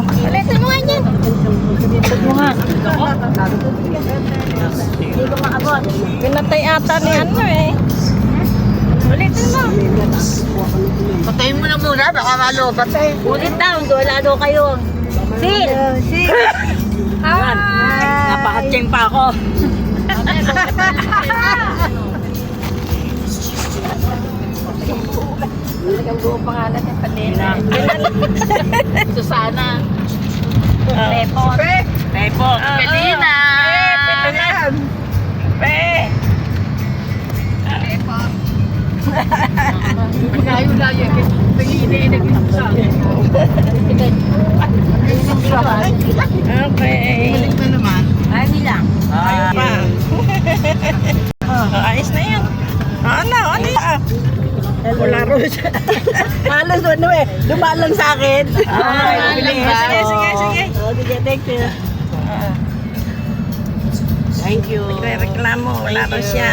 Ulitin mo nga yan. Ulitin mo nga. Hindi ko maabot. Pinatay ata ni ano eh. Ulitin mo. Patayin mo na muna, baka malobat eh. Ulit daw, wala daw kayo. Sil! Sil! Ayan. Napahatching pa ako. Talagang buong pangalan niya Panela. Susana. Lepot. Lepot. Pelina. Pelina. Pe. Lepot. Layo-layo. Nag-iinit sa akin. Okay. Balik na naman. Ay, lang. Pa. Ayos na yan. Ano yan? Wala rin siya. Halos ano eh. Dumaan lang sa akin. Sige, sige, sige. Sige, thank you. Thank you. Reklamo. Wala rin siya.